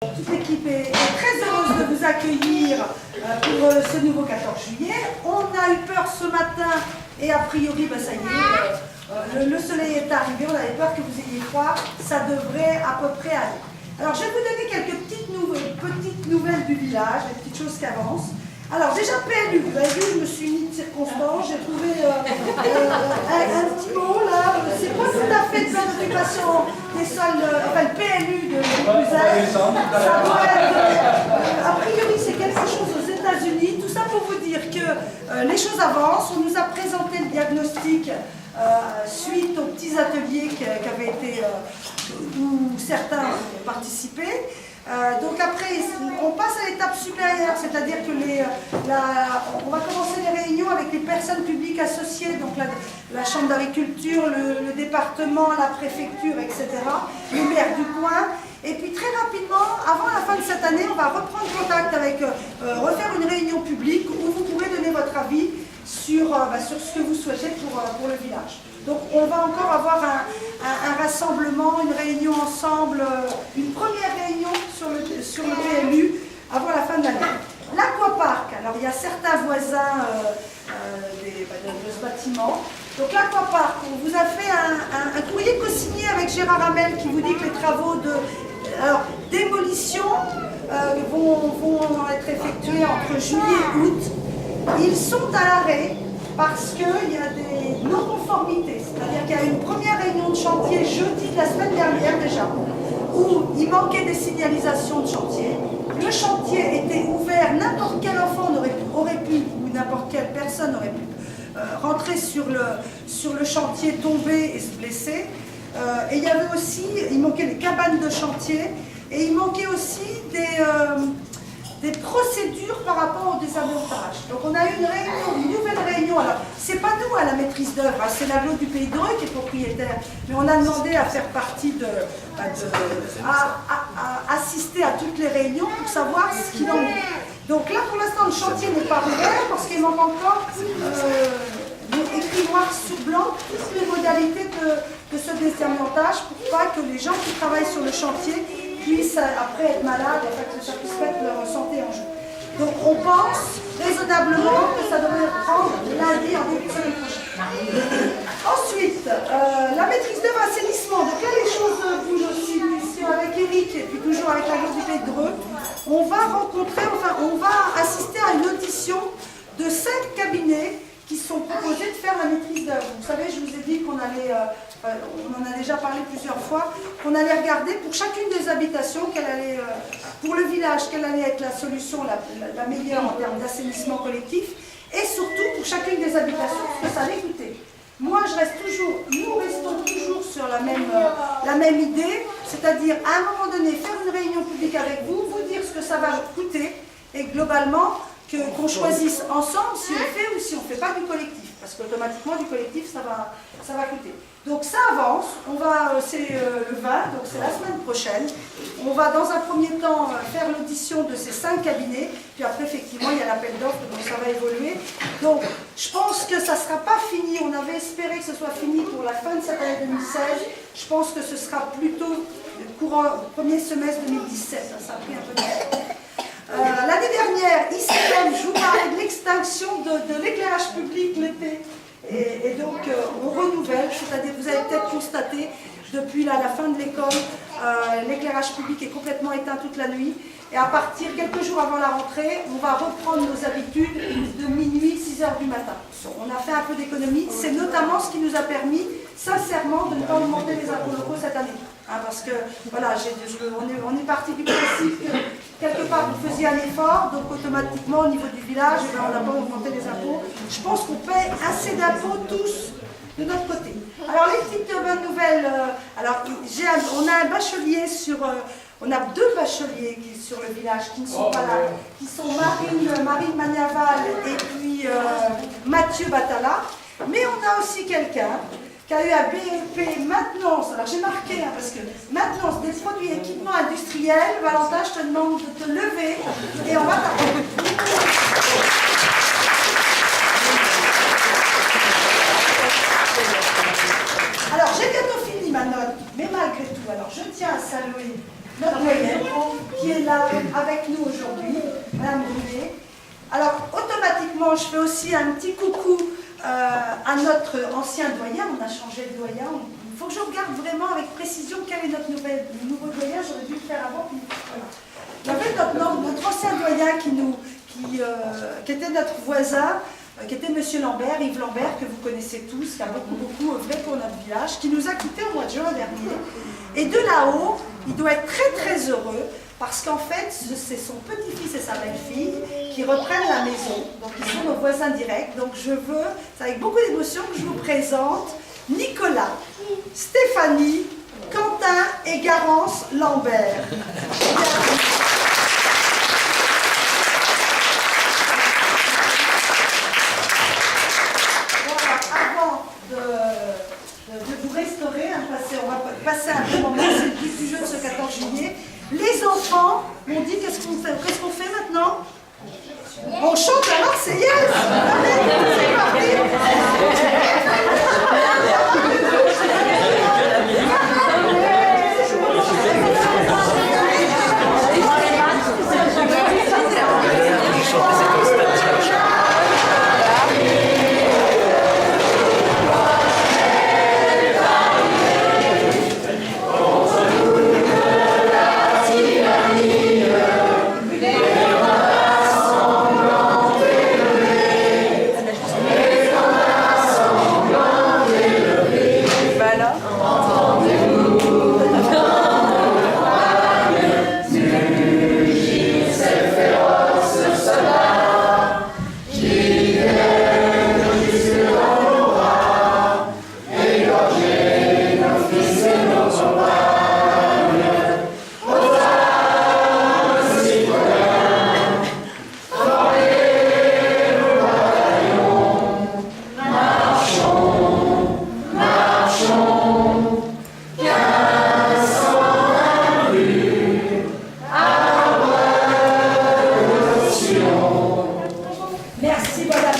Toute l'équipe est très heureuse de vous accueillir pour ce nouveau 14 juillet. On a eu peur ce matin et a priori, ça y est, le soleil est arrivé, on avait peur que vous ayez froid, ça devrait à peu près aller. Alors je vais vous donner quelques petites nouvelles du village, des petites choses qui avancent. Alors déjà PLU, vous avez vu, je me suis mis de circonstance, j'ai trouvé un petit mot là, c'est pas tout à fait de plan d'occupation des sols, enfin le PLU de Bruxelles, ça doit être, a priori c'est quelque chose aux États-Unis, tout ça pour vous dire que les choses avancent, on nous a présenté le diagnostic suite aux petits ateliers qui avaient été, où certains ont participé. Donc après, on passe à l'étape supérieure, c'est-à-dire que on va commencer les réunions avec les personnes publiques associées, donc la Chambre d'agriculture, le département, la préfecture, etc., les maires du coin. Et puis très rapidement, avant la fin de cette année, on va reprendre contact avec, refaire une réunion publique où vous pourrez donner votre avis sur ce que vous souhaitez pour le village. Donc on va encore avoir un rassemblement, une réunion ensemble, une première réunion sur le PLU avant la fin de l'année. L'aquapark, alors il y a certains voisins de ce bâtiment. Donc l'aquapark, on vous a fait un courrier co-signé avec Gérard Hamel qui vous dit que les travaux de démolition vont être effectués entre juillet et août. Ils sont à l'arrêt parce qu'il y a des non-conformités. C'est-à-dire qu'il y a eu une première réunion de chantier jeudi de la semaine dernière déjà, où il manquait des signalisations de chantier. Le chantier était ouvert, n'importe quel enfant aurait pu, ou n'importe quelle personne aurait pu rentrer sur le chantier, tomber et se blesser. Et il y avait aussi, il manquait des cabanes de chantier, et il manquait aussi des procédures par rapport au désavantage. Donc on a eu une nouvelle réunion. Alors c'est pas nous à la maîtrise d'œuvre, hein, c'est l'aglo du Pays Dreux qui est propriétaire. Mais on a demandé à faire partie à assister à toutes les réunions pour savoir ce qu'il en est. Donc là pour l'instant le chantier n'est pas ouvert parce qu'il manque encore écrit noir sur blanc toutes les modalités de ce désavantage pour pas que les gens qui travaillent sur le chantier puissent après être malades et que ça puisse mettre leur santé en jeu. Donc on pense raisonnablement que ça devrait prendre lundi en début de semaine prochaine. Ensuite, la maîtrise d'œuvre assainissement. Donc là les choses bougent aussi, puisque avec Eric et puis toujours avec la Groupe du Pays Dreux, on va assister à une audition de 5 cabinets qui sont proposés de faire la maîtrise d'œuvre. Vous savez, je vous ai dit qu'on allait, on en a déjà parlé plusieurs fois, qu'on allait regarder pour chacune des habitations, pour le village, quelle allait être la solution la meilleure en termes d'assainissement collectif, et surtout pour chacune des habitations, ce que ça allait coûter. Moi, nous restons toujours sur la même idée, c'est-à-dire à un moment donné, faire une réunion publique avec vous, vous dire ce que ça va coûter, et globalement, qu'on choisisse ensemble si on fait ou si on ne fait pas du collectif, parce qu'automatiquement du collectif ça va coûter. Donc ça avance, c'est le 20, donc c'est la semaine prochaine. On va dans un premier temps faire l'audition de ces 5 cabinets, puis après effectivement il y a l'appel d'offres, donc ça va évoluer. Donc je pense que ça ne sera pas fini, on avait espéré que ce soit fini pour la fin de cette année 2016, je pense que ce sera plutôt courant premier semestre 2017, ça a pris un peu de temps. L'année dernière, ici même, je vous parlais de l'extinction de l'éclairage public l'été. Et donc, on renouvelle, c'est-à-dire vous avez peut-être constaté, depuis la fin de l'école, l'éclairage public est complètement éteint toute la nuit. Et à partir, quelques jours avant la rentrée, on va reprendre nos habitudes de minuit, 6 h du matin. On a fait un peu d'économie, c'est notamment ce qui nous a permis, sincèrement, de ne pas augmenter les impôts locaux cette année. Hein, parce que, voilà, on est parti du principe que, quelque part, vous faisiez un effort, donc automatiquement, au niveau du village, on n'a pas augmenté les impôts. Je pense qu'on paie assez d'impôts tous de notre côté. Alors, les petites bonnes nouvelles, on a un bachelier on a 2 bacheliers sur le village qui ne sont pas là, qui sont Marine Magnaval et puis Mathieu Batala. Mais on a aussi quelqu'un qui a eu un BEP maintenance. Alors j'ai marqué, parce que maintenance des produits et équipements industriels. Valentin, je te demande de te lever et on va t'apprendre. Alors j'ai bientôt fini ma note, mais malgré tout, alors je tiens à saluer notre doyenne, qui est là avec nous aujourd'hui, Madame Brûlé. Alors, automatiquement, je fais aussi un petit coucou à notre ancien doyen. On a changé de doyen. Il faut que je regarde vraiment avec précision quel est notre nouveau doyen. J'aurais dû le faire avant. Puis, voilà. Il y avait notre ancien doyen qui était notre voisin, qui était Monsieur Lambert, Yves Lambert, que vous connaissez tous, qui a beaucoup œuvré pour notre village, qui nous a quittés au mois de juin dernier. Et de là-haut, il doit être très heureux, parce qu'en fait, c'est son petit-fils et sa belle-fille qui reprennent la maison. Donc, ils sont nos voisins directs. Donc, c'est avec beaucoup d'émotion que je vous présente Nicolas, Stéphanie, Quentin et Garance Lambert. De vous restaurer, on va passer un bon moment, c'est le but du jeu de ce 14 juillet. Les enfants m'ont dit qu'est-ce qu'on fait maintenant? On chante la Marseillaise. C'est parti. Merci, madame.